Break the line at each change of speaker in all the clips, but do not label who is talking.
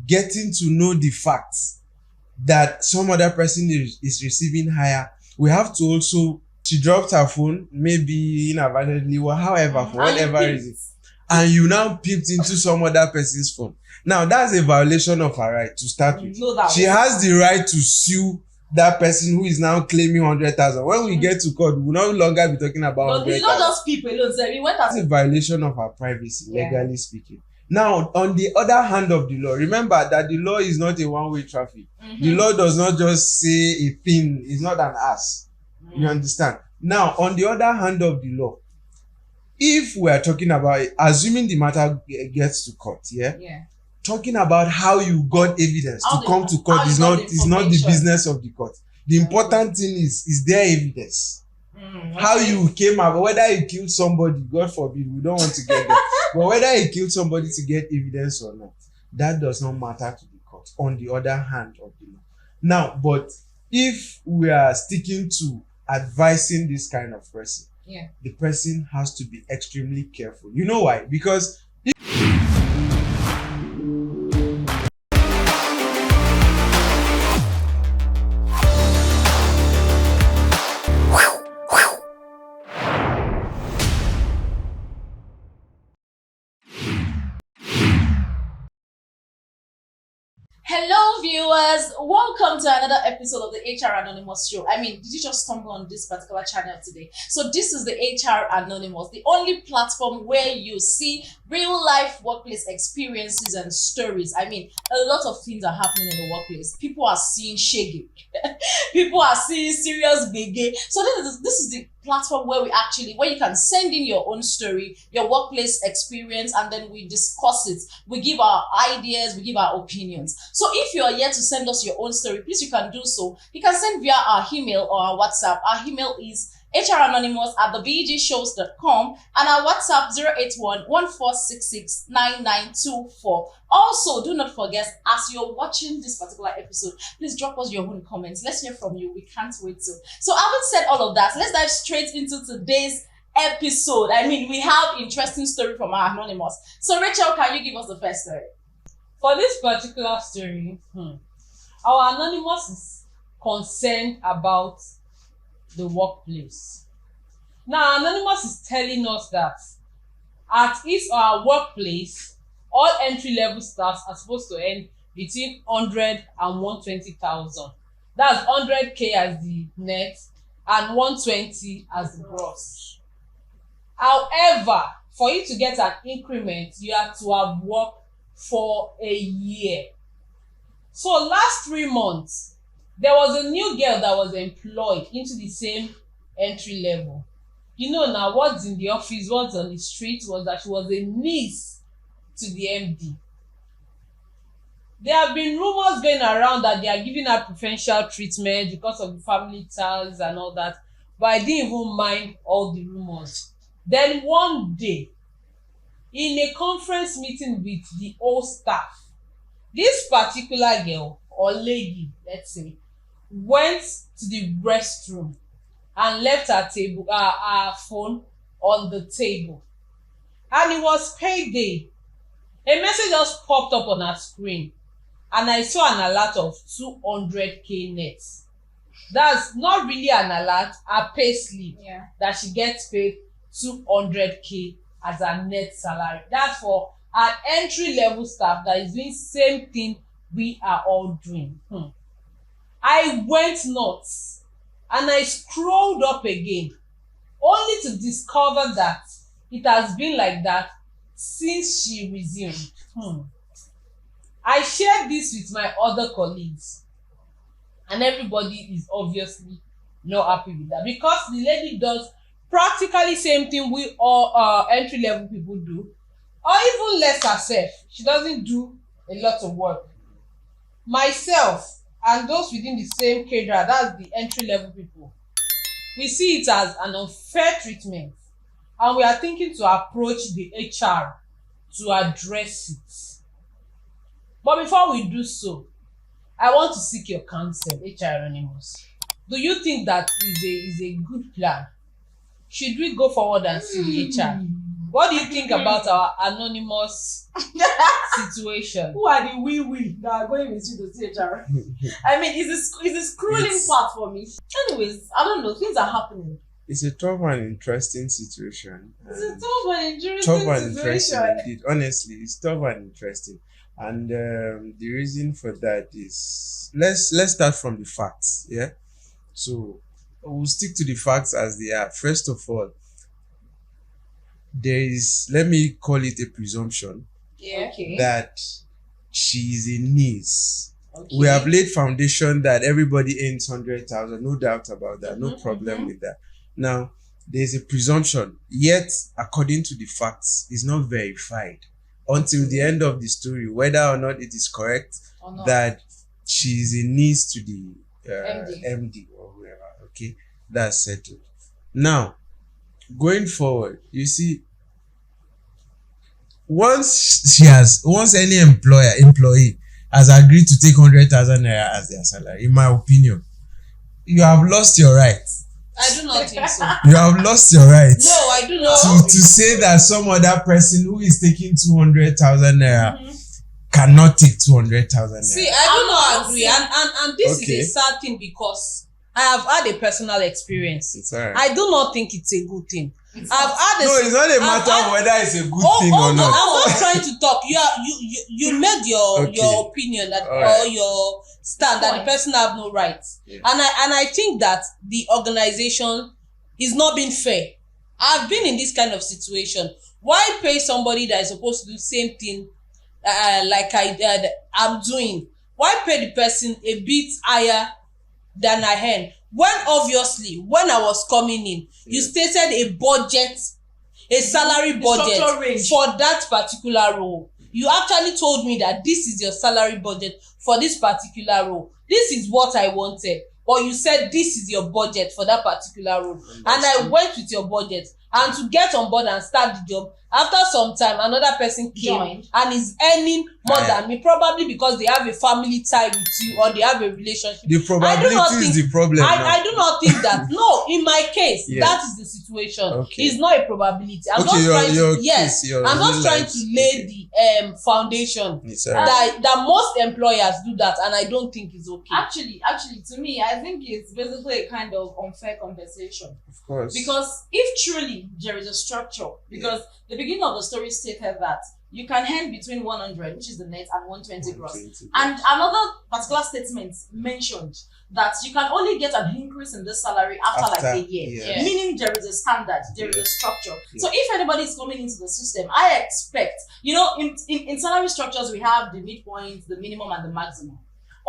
getting to know the facts that some other person is receiving higher, we have to also, she dropped her phone, maybe inadvertently or however, for whatever reason, and you now peeped into some other person's phone. Now, that's a violation of her right to start with. She has the right to sue that person who is now claiming 100,000. When we get to court, we will no longer be talking about 100,000. It's not just people alone. So we went as a violation of her privacy, legally speaking. Now, on the other hand of the law, remember that the law is not a one-way traffic. The law does not just say a thing. It's not an ass. You understand? Now, on the other hand of the law, if we are talking about it, assuming the matter gets to court, talking about how you got evidence to come to court is not the business of the court. The important thing is there evidence. How you came about, whether you killed somebody, God forbid, we don't want to get there. But whether you killed somebody to get evidence or not, that does not matter to the court. On the other hand of the law. Now, but if we are sticking to advising this kind of person, the person has to be extremely careful. You know why? Because
hello viewers, welcome to another episode of the HR Anonymous show. I mean, did you just stumble on this particular channel today? So this is the HR Anonymous, the only platform where you see real life workplace experiences and stories. I mean, a lot of things are happening in the workplace. People are seeing shaggy. People are seeing serious biggie. So this is the platform where where you can send in your own story, your workplace experience, and then we discuss it. We give our ideas, we give our opinions. So if you are here to send us your own story, please, you can do so. You can send via our email or our WhatsApp. Our email is hranonymous@thebgshows.com and our WhatsApp 081-1466-9924. Also, do not forget, as you're watching this particular episode, please drop us your own comments. Let's hear from you. We can't wait to. So having said all of that, let's dive straight into today's episode. I mean, we have interesting story from our Anonymous. So Rachel, can you give us the first story?
For this particular story, our Anonymous is concerned about the workplace. Now, Anonymous is telling us that at our workplace, all entry-level staffs are supposed to earn between 100 and 120,000. That's 100K as the net and 120 as the gross. However, for you to get an increment, you have to have worked for a year. So last 3 months, there was a new girl that was employed into the same entry level. You know now, what's in the office, what's on the street was that she was a niece to the MD. There have been rumors going around that they are giving her preferential treatment because of the family ties and all that, but I didn't even mind all the rumors. Then one day, in a conference meeting with the whole staff, this particular girl or lady, let's say, went to the restroom and left her phone on the table. And it was payday. A message just popped up on her screen, and I saw an alert of 200K net. That's not really an alert, a pay slip that she gets paid 200K as a net salary. That's for an entry-level staff that is doing same thing we are all doing. I went nuts and I scrolled up again, only to discover that it has been like that since she resumed. I shared this with my other colleagues, and everybody is obviously not happy with that, because the lady does practically same thing we all entry-level people do, or even less herself. She doesn't do a lot of work. Myself and those within the same cadre, that's the entry-level people, we see it as an unfair treatment, and we are thinking to approach the HR to address it. But before we do so, I want to seek your counsel, HR Anonymous. Do you think that is a good plan? Should we go forward and see the HR? What do you think about our anonymous situation?
Who are the we that are going with you to CHR? I mean, it's a scrolling part for me. Anyways, I don't know. Things are happening.
It's a tough and interesting situation.
It's a tough and interesting situation.
Indeed. Honestly, it's tough and interesting. And the reason for that is let's start from the facts. Yeah. So we'll stick to the facts as they are. First of all, there is, let me call it a presumption, that she is a niece. Okay. We have laid foundation that everybody earns 100,000, no doubt about that, no problem with that. Now, there's a presumption, yet according to the facts, it's not verified until the end of the story, whether or not it is correct that she is a niece to the MD or whoever. Okay, that's settled. Now, going forward, you see, once any employee has agreed to take 100,000 naira as their salary, in my opinion, you have lost your right.
I do not think so.
You have lost your right.
No, I do not.
To say that some other person who is taking 200,000 naira cannot take 200,000 naira.
See, I do not agree, and this is a sad thing because I have had a personal experience.
It's all right.
I do not think it's a good thing.
It's not a matter of whether it's a good thing or not.
I'm not trying to talk. You made your opinion that or your stand that the person have no rights. Yeah. And I think that the organization is not being fair. I've been in this kind of situation. Why pay somebody that is supposed to do the same thing like I'm doing? Why pay the person a bit higher than I earn? When obviously, when I was coming in, you stated a budget, a salary budget for that particular role. You actually told me that this is your salary budget for this particular role. This is what I wanted. Or you said this is your budget for that particular role. And I went with your budget. And to get on board and start the job, after some time, another person came and is earning more than me, probably because they have a family tie with you or they have a relationship.
The probability is the problem.
I do not think that. No, in my case, that is the situation. Okay. It's not a probability. I'm not trying to lay the foundation that most employers do that, and I don't think it's okay.
Actually, to me, I think it's basically a kind of unfair compensation.
Of course.
Because if truly there is a structure, because the beginning of the story stated that you can earn between 100, which is the net, and 120 gross. And another particular statement mentioned that you can only get an increase in this salary after like a year. Yeah. Meaning there is a standard, there is a structure. Yeah. So if anybody is coming into the system, I expect, in salary structures, we have the midpoint, the minimum, and the maximum.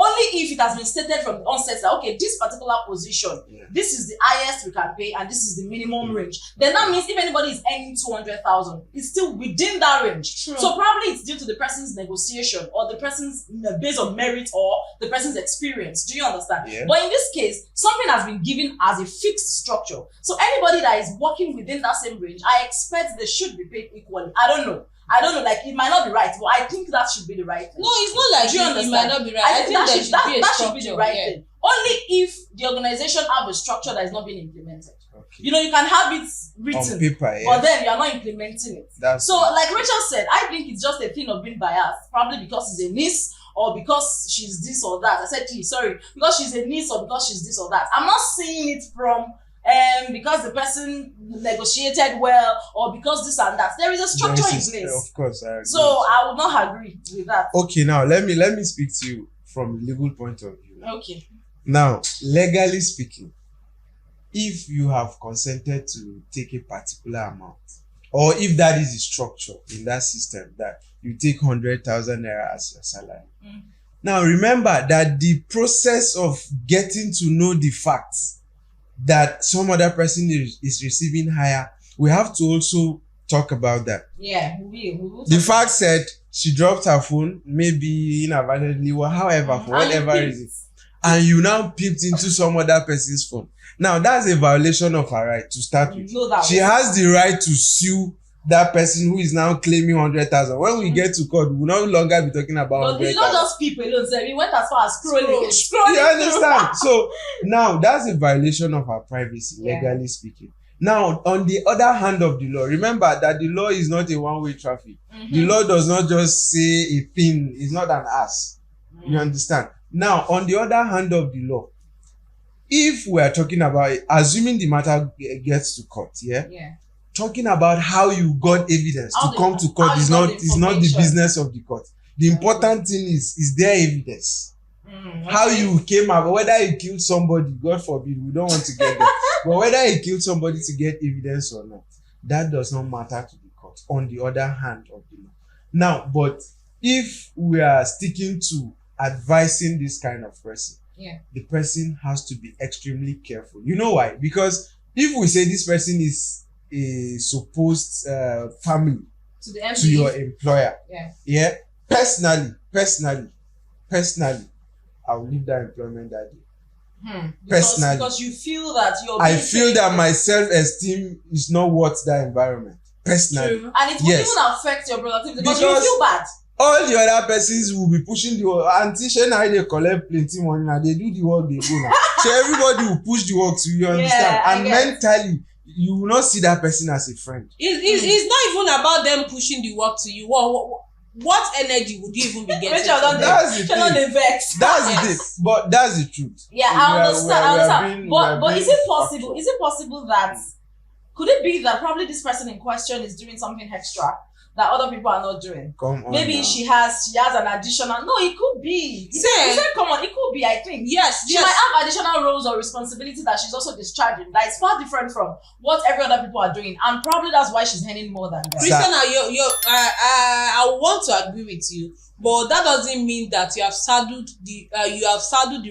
Only if it has been stated from the onset that, okay, this particular position, this is the highest we can pay and this is the minimum range. Then that means if anybody is earning 200,000, it's still within that range. True. So probably it's due to the person's negotiation or the person's based on merit or the person's experience. Do you understand? Yeah. But in this case, something has been given as a fixed structure. So anybody that is working within that same range, I expect they should be paid equally. I don't know, like it might not be right, but I think that should be the right thing.
No, it's not like it might not be right. I think that should be the right thing. Only if the organization have a structure that is not being implemented. Okay. You can have it written on paper, but then you are not implementing it. Like Rachel said, I think it's just a thing of being biased, probably because it's a niece or because she's this or that. I said because she's a niece or because she's this or that. I'm not seeing it from because the person negotiated well or because this and that. There is a structure in place.
Of course, I agree.
So I would not agree with that.
Okay, now let me speak to you from a legal point of view.
Okay.
Now, legally speaking, if you have consented to take a particular amount, or if that is the structure in that system that you take 100,000 naira as your salary. Now remember that the process of getting to know the facts that some other person is receiving higher, we have to also talk about that.
Yeah, we will.
The fact said she dropped her phone, maybe inadvertently or however, for whatever reason, and you now peeped into some other person's phone. Now that's a violation of her right to start with. She has the right to sue that person who is now claiming 100,000. When we get to court, we will no longer be talking about 100,000.
It's not just people alone. We went as far as scrolling.
You understand? So now that's a violation of her privacy, legally speaking. Now, on the other hand of the law, remember that the law is not a one-way traffic. The law does not just say a thing. It's not an ass. You understand? Now, on the other hand of the law, if we are talking about it, assuming the matter gets to court,
Yeah.
talking about how you got evidence
How
to come to court is not the business of the court. The important thing is there evidence. How you came up, whether you killed somebody, God forbid, we don't want to get there. But whether you killed somebody to get evidence or not, that does not matter to the court. On the other hand of the law. Now, but if we are sticking to advising this kind of person, the person has to be extremely careful. You know why? Because if we say this person is a supposed family to your employer, personally, I will leave that employment that day.
Because you feel that
I feel that my self-esteem is not worth that environment. Personally.
True. And it will even affect your productivity because you feel bad.
All the other persons will be pushing the work. Auntie Shena, they collect plenty money now. They do the work, they go now. So everybody will push the work to you, understand? And mentally, you will not see that person as a friend.
It's not even about them pushing the work to you. What energy would you even be getting?
That's the thing. That's the thing. But that's the truth.
Yeah, I understand. But is it possible? Is it possible that could it be that probably this person in question is doing something extra that other people are not doing? Maybe she has an additional. No, it could be. It could be. I think she might have additional roles or responsibilities that she's also discharging. That is far different from what every other people are doing, and probably that's why she's earning more than that.
Christiana, I want to agree with you, but that doesn't mean that you have saddled the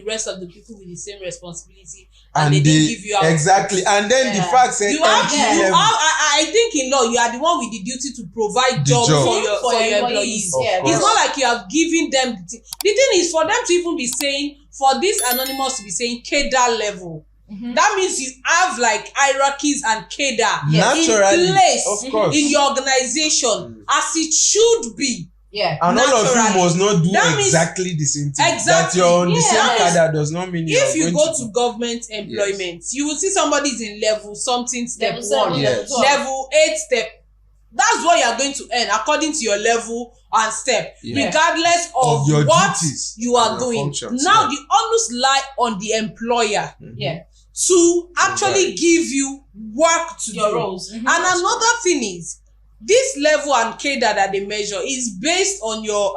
rest of the people with the same responsibility. And they didn't give you out.
Exactly. And then the fact said
I think in law you are the one with the duty to provide jobs for your employees. It's not like you have given them the thing is for them to even be saying, for this anonymous to be saying cadre level. That means you have like hierarchies and cadre in place in your organization as it should be.
And all of you must not do exactly the same thing. That you're on the same cadre does not mean
if you go to government employment, you will see somebody's in level something step 1, level 8 step. That's what you are going to earn according to your level and step, regardless of
your
what
duties
you are doing. Now the onus lie on the employer to actually give you work to do.
Roles.
And another thing is, this level and cadre that they measure is based on your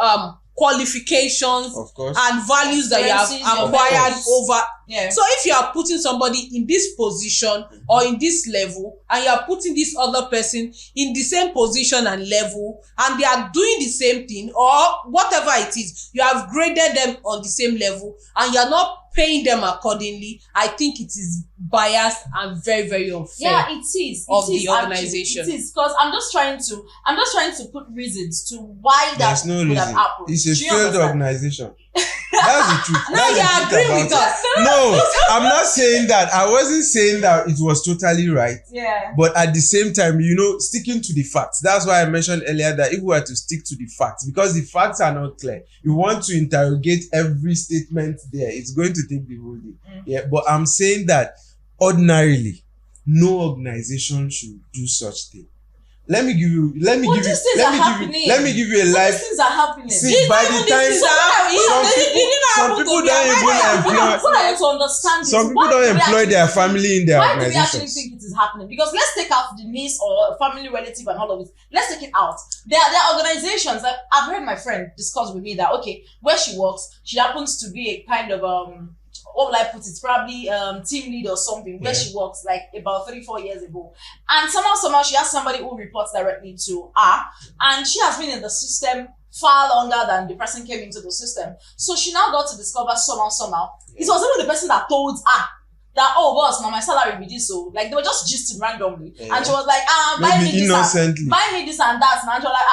qualifications and values that you have acquired over. So if you are putting somebody in this position or in this level, and you are putting this other person in the same position and level, and they are doing the same thing or whatever it is, you have graded them on the same level and you are not paying them accordingly, I think it is biased and very, very unfair.
Yeah, it is.
The organization.
It is because I'm just trying to put reasons to why that would have happened.
It's a failed organization. That's the truth.
Now you agree with us.
No, I'm not saying that. I wasn't saying that it was totally right.
Yeah.
But at the same time, sticking to the facts. That's why I mentioned earlier that if we were to stick to the facts, because the facts are not clear, you want to interrogate every statement there, it's going to take the whole day. Yeah. But I'm saying that ordinarily, no organization should do such thing. Let me give you a live.
Things are happening.
See, by the time some people don't even employ their family in their organizations.
Why do we actually think it is happening? Because let's take out the niece or family relative and all of it. Let's take it out. There are organizations that I've heard my friend discuss with me that where she works, she happens to be a kind of what will I put it? Probably team lead or something where she works like about 3-4 years ago. And somehow she has somebody who reports directly to her. And she has been in the system far longer than the person came into the system. So she now got to discover somehow. It was even the person that told her that, oh boss, now my salary be this. So like they were just gisting randomly. And she was like, buy me this and that. And she was like,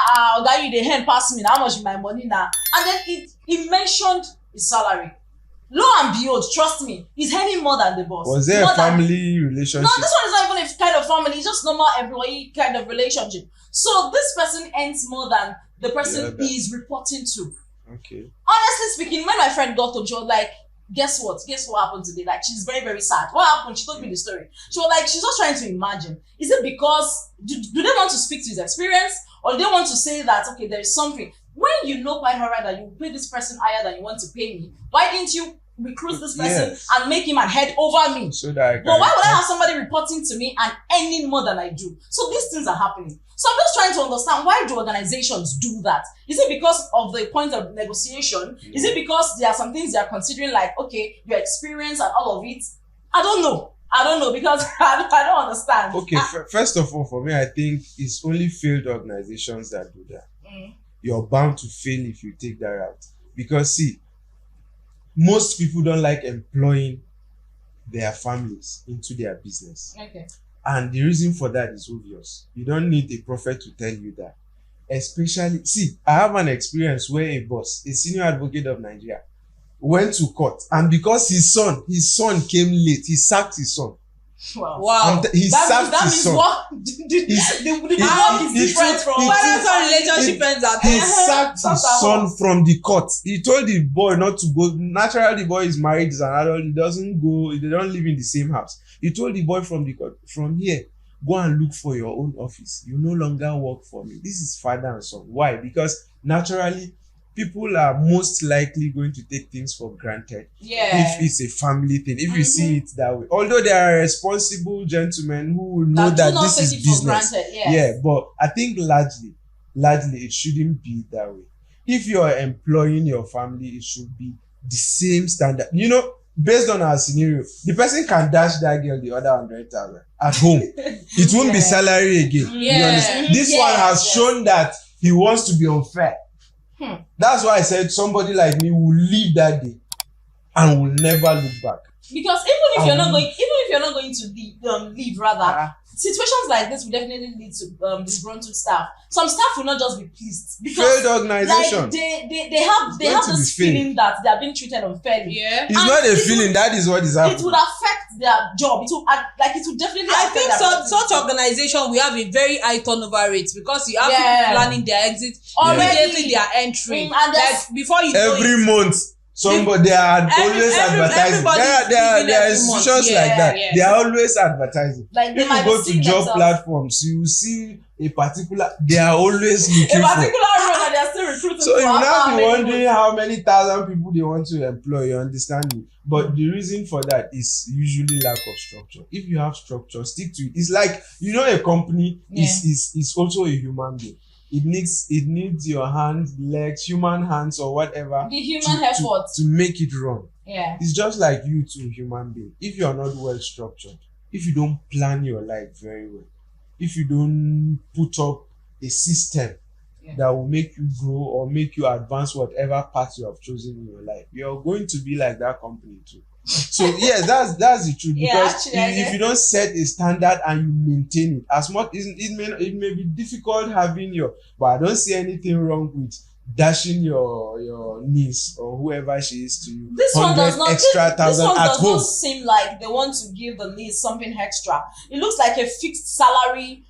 guy, you the hand pass me. How much is my money now? And then he mentioned his salary. Lo and behold, trust me, he's earning more than the boss.
Was there a family relationship?
No, this one is not even a kind of family. It's just normal employee kind of relationship. So this person earns more than the person he is reporting to.
Okay.
Honestly speaking, when my friend got home, she was like, guess what happened today? Like, she's very, very sad. What happened? She told me the story. She was like, she's just trying to imagine, is it because do they want to speak to his experience, or do they want to say that, okay, there is something, when you know quite alright that you pay this person higher than you want to pay me, why didn't you recruit this person and make him an head over me?
So that
but why would I have somebody reporting to me and earning more than I do? So these things are happening. So I'm just trying to understand, why do organizations do that? Is it because of the point of negotiation? Is it because there are some things they are considering, like, okay, your experience and all of it? I don't know because I don't understand.
Okay, first of all, for me, I think it's only failed organizations that do that. You're bound to fail if you take that route. Because see, most people don't like employing their families into their business.
Okay.
And the reason for that is obvious. You don't need a prophet to tell you that. Especially, see, I have an experience where a boss, a senior advocate of Nigeria, went to court, and because his son came late, he sacked his son.
Wow.
He sacked his son.
The work is different from
relationship ends at
he sacked his son from the court. He told the boy not to go. Naturally, the boy is married, is an adult. He doesn't go. They don't live in the same house. He told the boy from the court, from here, go and look for your own office. You no longer work for me. This is father and son. Why? Because naturally, people are most likely going to take things for granted if it's a family thing, if you see it that way. Although there are responsible gentlemen who will know that this is business. But I think largely it shouldn't be that way. If you're employing your family, it should be the same standard. You know, based on our scenario, the person can dash that girl the other 100,000 at home. It won't be salary again. You understand? This one has shown that he wants to be unfair. That's why I said somebody like me will leave that day and will never look back.
Because even if you're not going to leave rather, situations like this will definitely lead to disgruntled staff. Some staff will not just be pleased because
failed organization.
Like, they have this feeling that they are being treated unfairly.
It's not a feeling. That is what is happening.
It would affect their job. It will definitely.
I think such organization we have a very high turnover rate because you have people planning their exit, immediately their entry, and like before you know
every month. Somebody, they are always advertising. There are institutions like that. They are always advertising.
Like
if you go to job platforms, you see a particular. They are always looking
a particular role, and they are still recruiting.
So you now be wondering how many thousand people they want to employ. You understand me? But the reason for that is usually lack of structure. If you have structure, stick to it. It's like, you know, a company is also a human being. It needs your hands, legs, human hands or whatever.
The human effort
to make it run.
Yeah.
It's just like you two human being. If you're not well structured, if you don't plan your life very well, if you don't put up a system that will make you grow or make you advance whatever path you have chosen in your life, you're going to be like that company too. So yes, that's the truth. Because if you don't set a standard and you maintain it, as much it may be difficult having but I don't see anything wrong with dashing your niece or whoever she is to you.
This one does not
seem
like they want to give the niece something extra. It looks like a fixed salary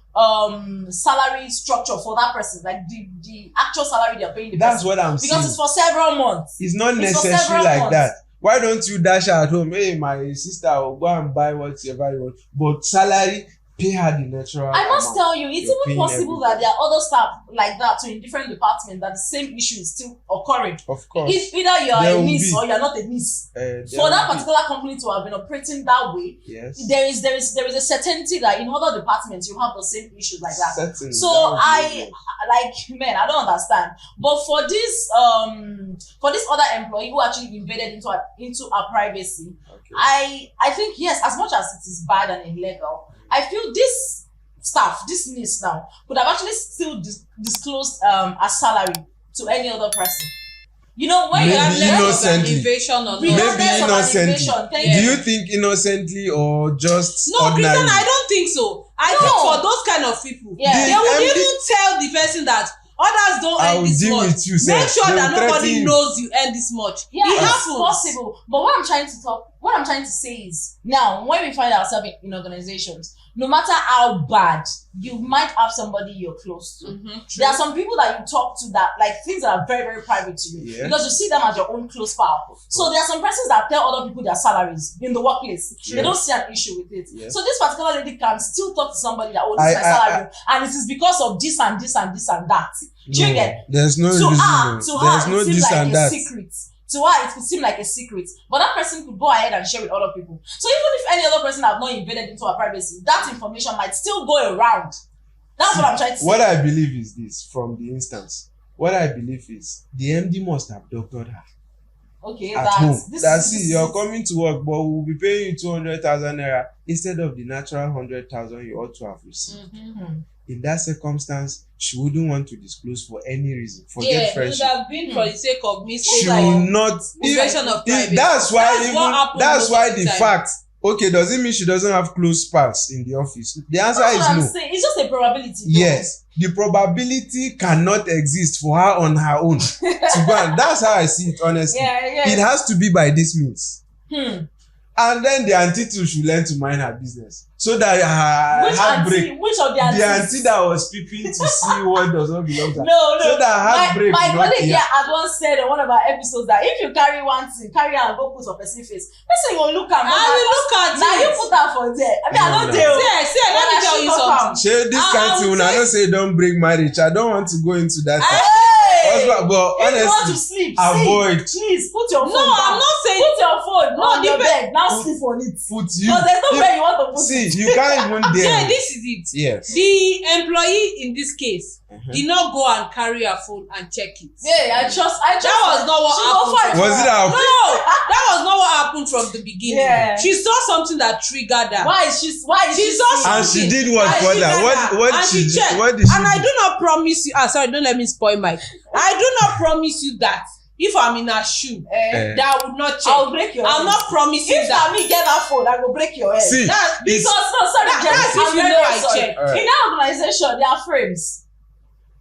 structure for that person, like the actual salary they're paying the
That's
person.
What I'm saying.
Because it's for several months.
It's not necessary like that. Why don't you dash her at home? Hey, my sister will go and buy whatever you want. But salary, pay her the natural.
I must tell you, it's even possible that there are other staff like that in different departments that the same issue is still occurring.
Of course.
If either you are a niece or you are not a niece. For that particular company to have been operating that way, there is a certainty that in other departments you have the same issues like that. So I don't understand. But for this other employee who actually invaded into our privacy, I think yes, as much as it is bad and illegal, I feel this niece now could have actually still disclosed a salary to any other person. You know, when you have less of an invasion or
maybe innocently. Do you think innocently or just ordinarily?
Christian, I don't think so. I think for those kind of people, they would even tell the person that others don't earn this much. Make sure that nobody knows you earn this much.
Yeah, it's possible. But what I'm trying to say is, now when we find ourselves in organizations, no matter how bad, you might have somebody you're close to. There are some people that you talk to that like things that are very, very private to you because you see them as your own close pal. So there are some persons that tell other people their salaries in the workplace. They don't see an issue with it. So this particular lady can still talk to somebody that this is my salary, and it is because of this and this and this and that. Do you get?
There's no reason. There's no this and that.
Secret. To her, it could seem like a secret, but that person could go ahead and share with other people. So even if any other person have not invaded into her privacy, that information might still go around. That's what I'm trying to say.
What I believe is this from the instance. What I believe is the MD must have doctored her.
Okay,
at home. That's it. You're coming to work, but we'll be paying you 200,000 naira instead of the natural 100,000 you ought to have received. In that circumstance, she wouldn't want to disclose for any reason. Forget friendship.
It would have been for the sake of mistake.
She will not. That's why the fact. Okay, does it mean she doesn't have close pals in the office? The answer is no.
It's just a probability.
Yes, the probability cannot exist for her on her own to go. And that's how I see it. Honestly, it has to be by this means. And then the auntie too should learn to mind her business. So that her heartbreak.
Which of the aunties?
The auntie that was peeping to see what does not belong to her.
No.
So that heartbreak.
My colleague here had once said on one of our episodes that if you carry one thing, carry her and go put on person's face. Person will look at me.
I will look at it.
Now you put her for there. I mean, I don't tell.
See, let me tell you something.
This kind of thing, when I don't say don't break marriage, I don't want to go into that. But honestly,
if you want to sleep,
avoid.
Please put your phone down.
No, I'm not saying
put your phone on your bed. Now sleep on it.
Put you.
Because there's no way you want to put
it. See, you can't even dare.
Yeah, this is it.
Yes.
The employee in this case did not go and carry her phone and check it.
Yeah, I trust.
That was not what happened.
Was it our?
No, that was not what happened from the beginning.
Yeah.
She saw something that triggered her.
Why is she
saw something.
And she did what for that? What did she do?
And I do not promise you. Sorry, don't let me spoil my. I do not promise you that if I'm in her shoe, that I would not check.
I'll break your head.
I'm not promising
if
that.
If me get that phone, I will break your head.
See,
that's if you know I check. In that organization, there are frames.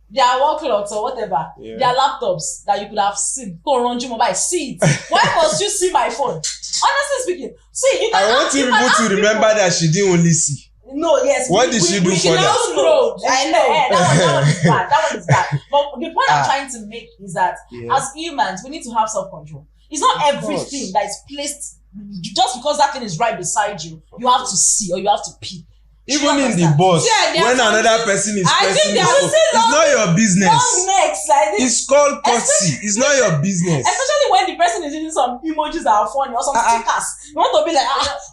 There are wall clocks or whatever. There are laptops that you could have seen. Go around your mobile. See it. Why must you see my phone? Honestly speaking. See, you can
I want you people to remember that she didn't only see.
No, yes.
What did she do for that?
I know. That one is bad. That one is bad. But the point I'm trying to make is that as humans, we need to have self-control. It's not everything that is placed just because that thing is right beside you. You have to see or you have to peep.
Even in the bus, when another person is pressing it, it's not your business.
Long necks like this.
It's called courtesy. It's not your business.
Especially when the person is using some emojis that are funny or some stickers. You want to be like,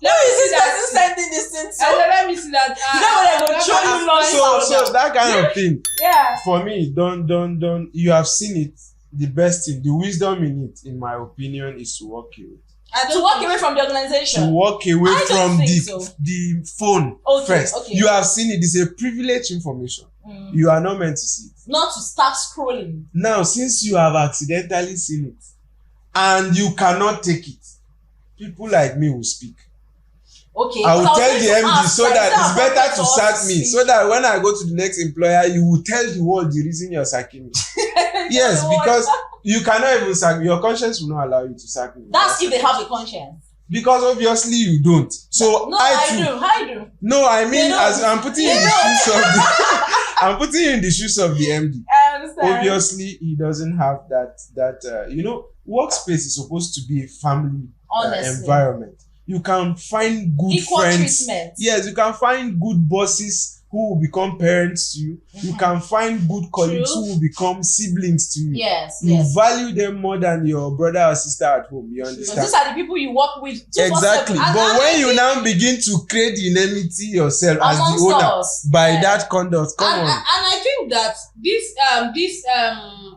let me see that person sending this thing.
Let me see that.
You know what I go show you long.
So that kind of thing.
Yeah.
For me, don't. You have seen it. The best thing, the wisdom in it, in my opinion, is to walk away.
To walk away from the organization.
To walk away from the phone first. Okay. You have seen it. It's a privileged information. You are not meant to see it.
Not to start scrolling.
Now, since you have accidentally seen it and you cannot take it, people like me will speak.
Okay.
I will tell the MD so that it's better to sack me. So that when I go to the next employer, you will tell the world the reason you're sacking me. Yes, because you cannot even sack me. Your conscience will not allow you to sack me.
That's if they have a conscience.
Because obviously you don't. So
no, I do.
No, I mean, as I'm putting you in the shoes of the I'm putting you in the shoes of the MD.
I understand.
Obviously, he doesn't have that workspace is supposed to be a family environment. You can find good
equal
friends.
Treatment.
Yes, you can find good bosses who will become parents to you. You can find good colleagues who will become siblings to you.
Yes.
You value them more than your brother or sister at home. You understand?
These are the people you work with.
Exactly. But when you now begin to create enmity yourself as the owner by that conduct, come on.
And I think that these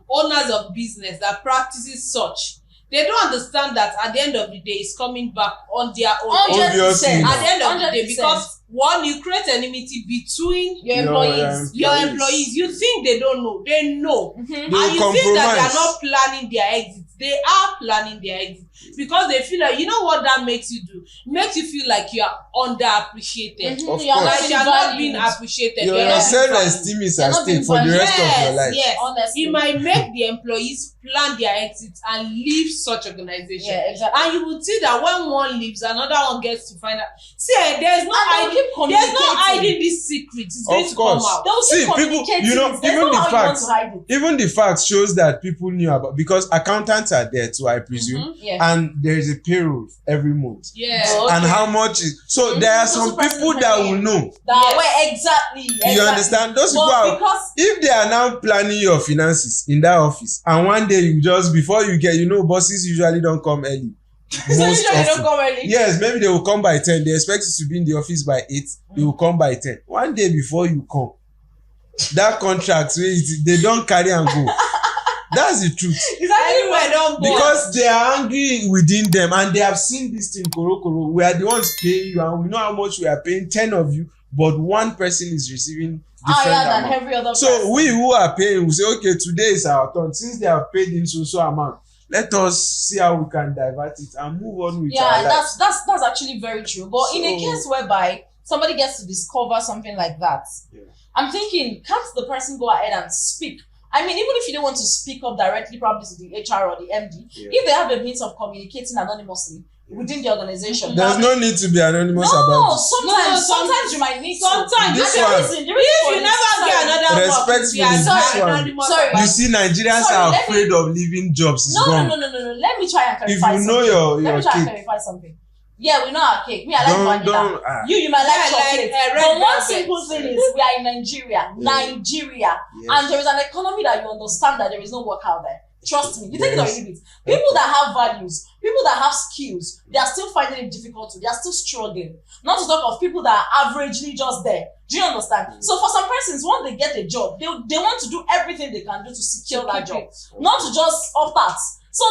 owners of business that practices such, they don't understand that at the end of the day, it's coming back on their own.
100%.
Obviously.
At the end of the day,
100%.
because one, you create enmity between
your employees.
Your employees. You think they don't know. They know.
Mm-hmm.
And you think that they are not planning their exit. they are planning their exit because they feel like, you know what that makes you do? Makes you feel like you are underappreciated.
Of
You're
course.
Like you are not being appreciated.
Your
You're not being valued.
self-esteem is
You're
at
not
stake
being
for the rest of your
Yes,
life.
yes.
Honestly.
It might make the employees plan their exit and leave such organization.
Yeah, exactly.
And you would see that when one leaves, another one gets to find out. See, there's no
And they'll keep
there's no
communicating.
hiding this secret. It's going
Of
to
course.
come out.
They'll
See,
keep
people,
communicating.
you know,
There's
even
no
the
how you want
facts,
to hide it.
even the facts shows that people knew about, because accountants are there too, I presume,
Yeah.
and there is a payroll every month.
Yeah.
Oh,
And
okay.
how much is, so there are
So
some
the person
people
is
that
paying.
will know.
That
Yes.
way, exactly.
You understand? Those people
But
are,
because
if they are now planning your finances in that office, and one day you just, before you get, bosses usually don't come early.
so usually they don't come early.
Yes, maybe they will come by 10. They expect you to be in the office by 8. They will come by 10. One day before you come, that contract, they don't carry and go. That's the truth.
Is that
Everywhere don't go.
Because they are angry within them and they have seen this thing, koro. We are the ones paying you and we know how much we are paying, 10 of you, but one person is receiving different
than
amount.
every other
So
person.
we who are paying, we say, okay, today is our turn. Since they have paid in so amount, let us see how we can divert it and move on with our lives.
that's actually very true. But in a case whereby somebody gets to discover something like that,
Yeah.
I'm thinking, can't the person go ahead and speak? I mean, even if you don't want to speak up directly, probably to the HR or the MD,
Yeah.
if they have a means of communicating anonymously within the organization,
There's no need to be anonymous about it.
sometimes you might need
Sometimes.
to.
This
And the
one-
reason
If
for
you
this-
never
sorry.
get another work,
Respectfully,
you are
this
not
one-
anonymous
Sorry.
about
You see, Nigerians
Sorry,
are
let me-
afraid of leaving jobs. It's wrong.
No. Let me try and
If
clarify
you know
something.
your
Let me try and
cake,
clarify something. Yeah, we know our cake. Me, I like vanilla.
don't.
You might like
Yeah,
chocolate.
like, red
But one
velvet.
simple thing is we are in Nigeria. Nigeria.
Yes.
And there is an economy that you understand that there is no work out there. Trust me. You take it or you leave it. People that have values, people that have skills, they are still finding it difficult to. They are still struggling. Not to talk of people that are averagely just there. Do you understand? So for some persons, once they get a job, they want to do everything they can do to secure that job. Not to just opt out. So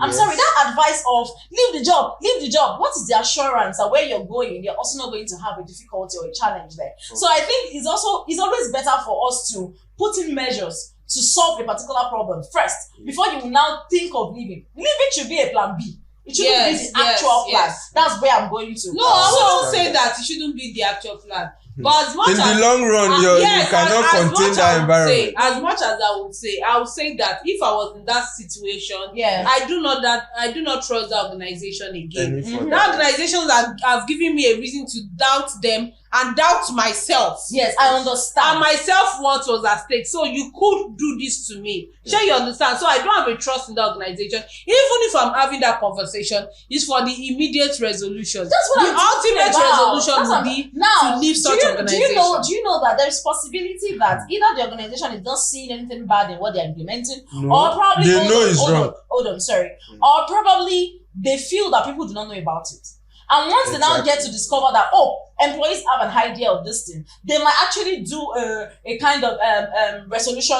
I'm sorry, that advice of leave the job. What is the assurance that where you're going, you're also not going to have a difficulty or a challenge there? So I think it's always better for us to put in measures to solve a particular problem first before you now think of leaving. Leaving should be a plan B. It shouldn't be the actual plan. That's where I'm going to.
No, I wouldn't say that it shouldn't be the actual plan. But as much
In the
as
long run, you cannot contain that environment.
As much as I would say that if I was in that situation,
Yeah.
I do not trust the organization again.
Any further.
That organizations have given me a reason to doubt them and doubt myself.
Yes, I understand.
And my self-worth was at stake. So you could do this to me. Sure, you understand? So I don't have a trust in the organization. Even if I'm having that conversation, it's for the immediate resolution.
That's what
the
I'm talking
ultimate
about.
resolution
That's
would
what-
be
now,
to leave such organization.
Do you know that there's possibility that either the organization is not seeing anything bad in what they're implementing,
No,
or probably
they know it's wrong.
Hold on, sorry. Or probably they feel that people do not know about it. And once they now get to discover that, employees have an idea of this thing, they might actually do a kind of resolution,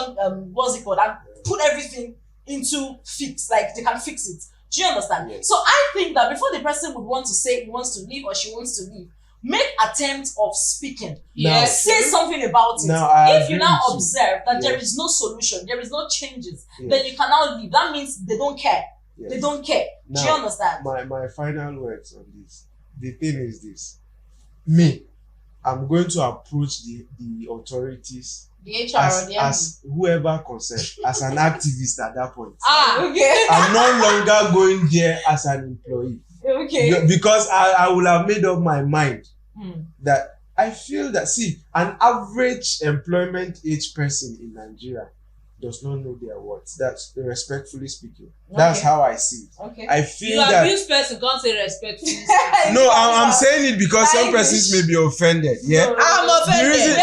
what's it called, and put everything into fix, like they can fix it. Do you understand?
Yes.
So I think that before the person would want to say he wants to leave or she wants to leave, make attempt of speaking.
Yes.
Say something about it.
Now, I
If you
agree
now
with you.
observe that there
Yes.
is no solution, there is no changes,
Yes.
then you can now leave. That means they don't care.
Yes.
They don't care. Do you
Now,
understand?
My final words on this. The thing is this. I'm going to approach the authorities
The HR or the MD.
as whoever concerned, as an activist at that point.
Okay.
I'm no longer going there as an employee.
Okay.
Because I will have made up my mind
Hmm.
that I feel that, see, an average employment age person in Nigeria does not know their worth. That's respectfully speaking. That's
Okay.
how I see it.
Okay.
I feel
You
that.
abuse person, can't say respectfully.
No, I'm saying it because some
Language.
persons may be offended. Yeah.
No.
I'm
The
offended.
reason,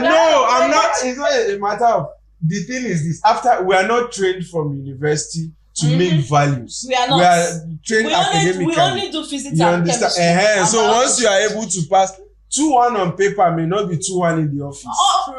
no, I'm not. It's not a matter of. The thing is this: after we are not trained from university to
Mhm.
make values.
We are not.
We are trained
We
academically.
only do physics
You
and
understand?
chemistry.
So
And
once you are able to pass 2-1 on paper, may not be 2-1 in the office.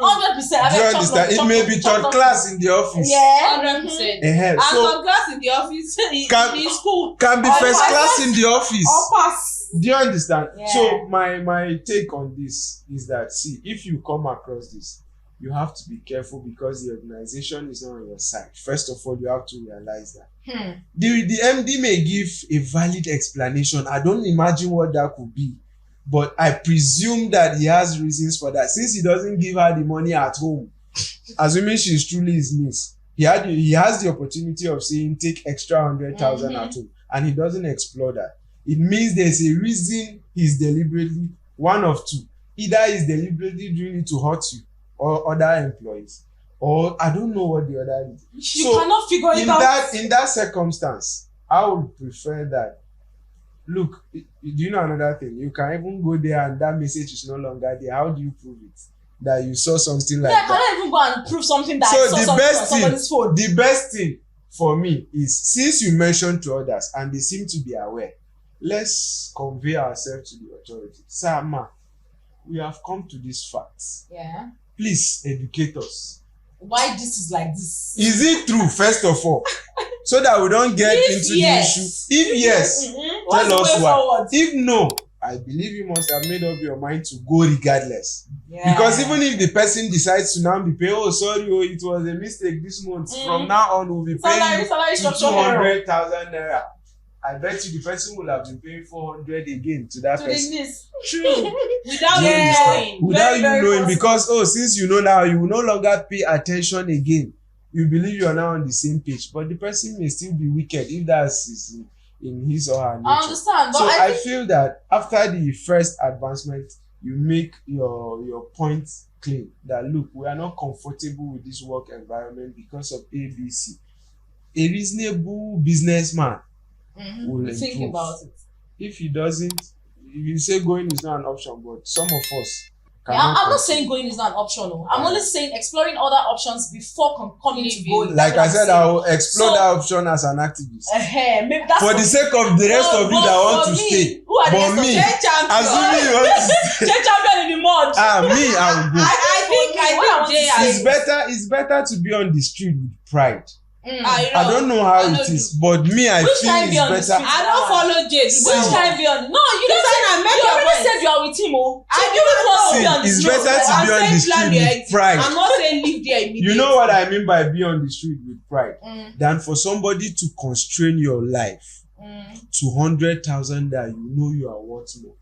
100%.
Do you understand? It may be third class in the office.
Yeah.
100%.
Mhm.
And
So
some class in the office, in school.
can be
Or
first
pass.
class in the office.
Or pass.
Do you understand?
Yeah.
So my take on this is that, see, if you come across this, you have to be careful because the organization is not on your side. First of all, you have to realize that. The MD may give a valid explanation. I don't imagine what that could be, but I presume that he has reasons for that. Since he doesn't give her the money at home, assuming she's truly his niece, he has the opportunity of saying take extra 100,000 at home, and he doesn't explore that. It means there's a reason he's deliberately, one of two. Either he's deliberately doing it to hurt you or other employees, or I don't know what the other is.
You cannot figure it out.
In that circumstance, I would prefer that. Look, do you know another thing? You can even go there and that message is no longer there. How do you prove it? That you saw something like that?
I cannot even go and prove something that I saw somebody's phone.
The best thing for me is, since you mentioned to others and they seem to be aware, let's convey ourselves to the authority. Sir, ma, we have come to these facts.
Yeah.
Please educate us.
Why this is like this?
Is it true, first of all? So that we don't get into the issue. If yes, tell us why. If no, I believe you must have made up your mind to go regardless. Yeah. Because even if the person decides to now be paying, oh sorry, it was a mistake this month. From now on, we'll be paying 200,000 naira. I bet you the person will have been paying 400 again to that person.
True. Without you
knowing, because since you know now, you will no longer pay attention again. You believe you are now on the same page, but the person may still be wicked if that's in his or her nature.
I understand, but
so I feel that after the first advancement, you make your point clear that look, we are not comfortable with this work environment because of ABC. A reasonable businessman will
think about it.
If he doesn't, you say going is not an option, but some of us.
I'm not saying going is not an option. No. I'm only saying exploring other options before coming to going.
Like I said, I will explore that option as an activist.
Maybe that's
for the sake of the rest of you that want to stay.
Who are
but me, assuming you want to stay.
champion in the mud.
Me, I will go.
I think
it's better to be on the street with pride.
I
don't know how it is, but me, I feel it's better.
I don't follow Jade.
Which time beyond? No, you don't say. You already said you are with him.
It's better to be on the street with pride.
I'm not saying live there immediately.
You know what I mean by be on the street with pride? Than for somebody to constrain your life to 100,000 that you know you are worth more.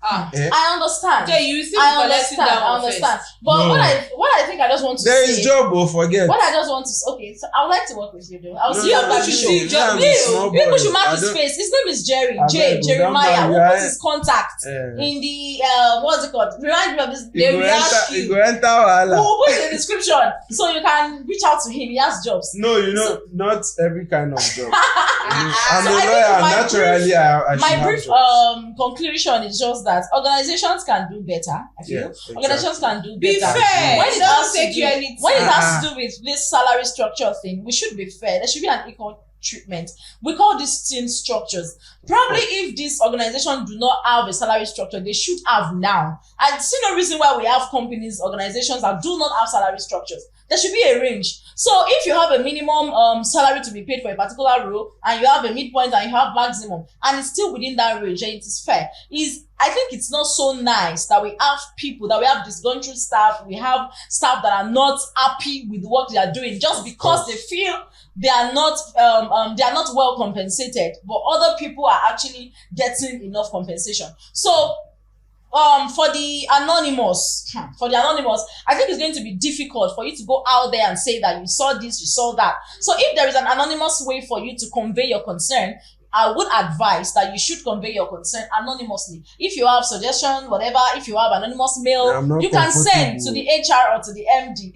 I understand.
Yeah, you see,
I understand. But no. what I think I just want to
there
say.
There is job, forget.
What I just want to so I would like to work with you though. I'll see you
on the show.
People should mark his face. His name is Jeremiah. We'll put his contact in the what's it called? Remind me of this.
You go enter Wahala.
We'll put it in the description so you can reach out to him. He has jobs.
No, not every kind of job. I'm a lawyer. Naturally, I
my brief conclusion is just that organizations can do better. I feel organizations can do better.
Be fair.
When it has to do with this salary structure thing, we should be fair. There should be an equal treatment. We call these team structures. Probably if this organization do not have a salary structure, they should have now. I see no reason why we have companies, organizations that do not have salary structures. There should be a range. So if you have a minimum salary to be paid for a particular role, and you have a midpoint and you have maximum, and it's still within that range, and it is fair. I think it's not so nice that we have people, that we have disgruntled staff, we have staff that are not happy with what they are doing just because they feel they are not well compensated, but other people are actually getting enough compensation. So for the anonymous, I think it's going to be difficult for you to go out there and say that you saw this, you saw that. So if there is an anonymous way for you to convey your concern, I would advise that you should convey your concern anonymously. If you have suggestion, whatever, if you have anonymous mail, you can send to the HR or to the MD.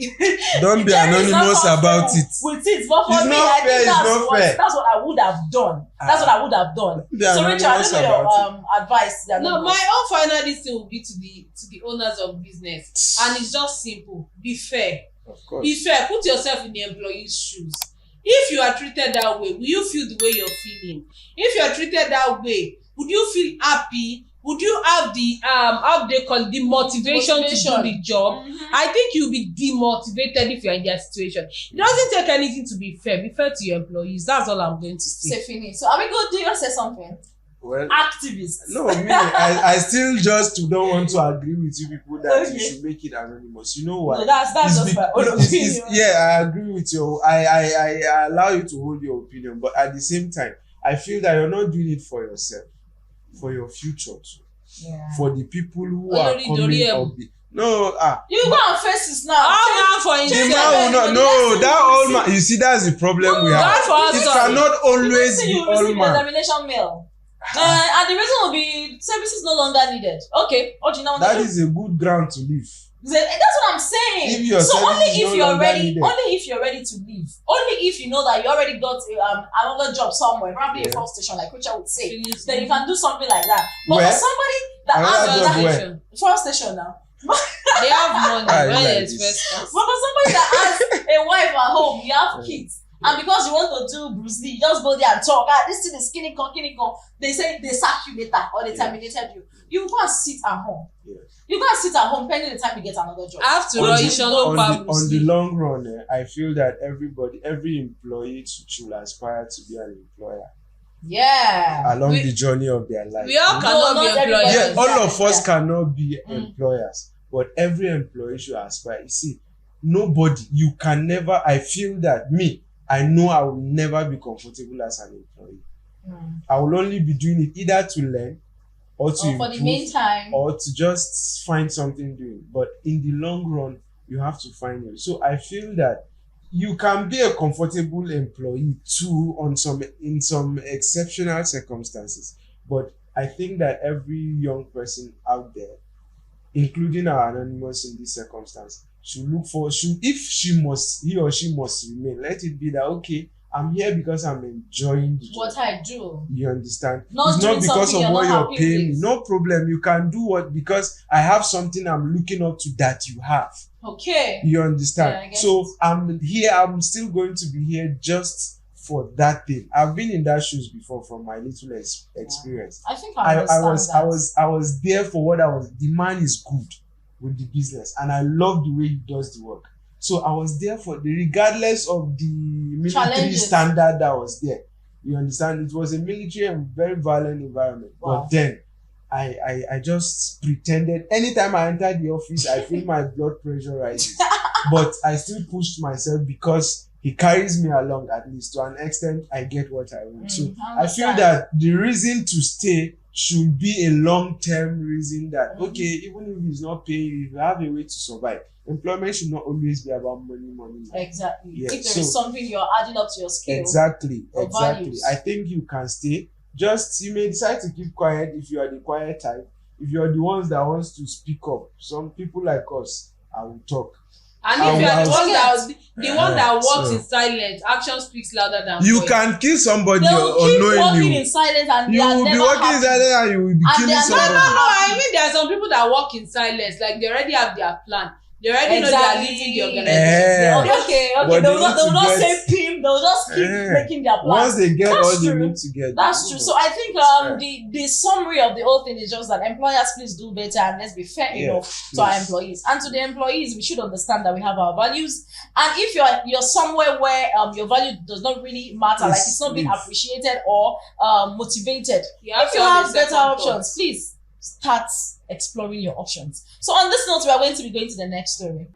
Don't be anonymous about it.
With it, but for me, I think that's what I would have done. That's what I would have done. So, Richard, I don't know your advice.
No, my own final thing will be to the owners of business, and it's just simple: be fair.
Of course.
Be fair. Put yourself in the employee's shoes. If you are treated that way, will you feel the way you're feeling? If you are treated that way, would you feel happy? Would you have the how they call it, the motivation to do the job? I think you'll be demotivated if you're in their situation. It doesn't take anything to be fair. Be fair to your employees. That's all I'm going to say.
Say finish. So are we good? Do you want to say something?
Well,
activists.
no, me, I still just don't want to agree with you people that
Okay.
you should make it anonymous. You know why?
No, that's just my own opinion.
Yeah, I agree with you. I allow you to hold your opinion, but at the same time, I feel that you're not doing it for yourself, for your future too,
Yeah.
for the people who
Oh,
are
no,
coming
no,
up. No,
You go and face this now.
All man for
the
himself.
man will not. No, that all man. You see, that's the problem we have.
God for us
It
all.
cannot always
Next thing
be
you
all
receive your
man.
examination mail. And the reason will be services no longer needed. Okay. What do you know?
That is a good ground to live.
That's what I'm saying.
If your
So only
service is
if
no
you're
longer
ready,
needed.
only if you're ready to leave, only if you know that you already got another job somewhere, probably a fuel station, like Richard would say, then you can do something like that. But
Where?
for somebody that
Another
has
job
that
where?
fuel station now,
They have money
I
when
like
they
this.
express.
but for somebody that has a wife at home, you have kids. And because you want to do Bruce Lee, you just go there and talk. This thing is skinny con. They say they sack you later or they terminated you. You go and sit at home.
Yeah.
You go and sit at home pending the time you get another job.
After all, you shall not
on the long run, I feel that every employee should aspire to be an employer
Yeah.
along the journey of their life.
We all
No,
cannot
not
be
everybody.
employers.
Yeah, all of us
Yeah.
cannot be employers, but every employee should aspire. You see, nobody, you can never. I feel that I know I will never be comfortable as an employee. I will only be doing it either to learn or to
For the
improve
meantime,
or to just find something doing. But in the long run, you have to find it. So I feel that you can be a comfortable employee too in some exceptional circumstances. But I think that every young person out there, including our anonymous in this circumstance, should look for if he or she must remain. Let it be that okay, I'm here because I'm enjoying the job.
what I do.
You understand?
Not
It's not
doing
because
something
of
you're
what
not
you're
happy
paying me.
with.
No problem. You can do what because I have something I'm looking up to that you have.
Okay.
You understand?
Yeah, I get
So
it.
I'm here. I'm still going to be here just for that thing. I've been in that shoes before from my little experience.
I think I understand
I was there for what I was. The man is good with the business, and I love the way he does the work. So I was there regardless of the military
Challenges.
standard that was there. You understand? It was a military and very violent environment.
Wow.
But then I just pretended. Anytime I entered the office, I feel my blood pressure rises. But I still pushed myself because he carries me along, at least to an extent. I get what I want. So I feel
understand.
that the reason to stay should be a long-term reason that okay, even if he's not paying you, if you have a way to survive. Employment should not always be about money.
Exactly.
Yeah,
If there is something you're adding up to your skill.
Exactly.
values.
I think you can stay. Just you may decide to keep quiet if you are the quiet type. If you are the ones that wants to speak up, some people like us, I will talk.
And if you are the one that walks
so-
in silence, action speaks louder than
You
voice.
can kill somebody
They'll keep walking
unknowingly.
in silence and
You
they are
will be
never
walking in
happy.
silence and you will be
And
killing
they are
somebody.
never
No, I mean there are some people that walk in silence, like they already have their plan. They already know they are leading the organization.
Okay.
But
They will
they
not
need to
say pim. They'll just keep making their plans.
Once they get
That's
all they
true.
need to get.
That's true. So I think the summary of the whole thing is just that employers, please do better and let's be fair enough to our employees. And to the employees, we should understand that we have our values. And if you're somewhere where your value does not really matter, like it's not being appreciated or motivated, if you have better options, please start exploring your options. So on this note, we are going to be going to the next story.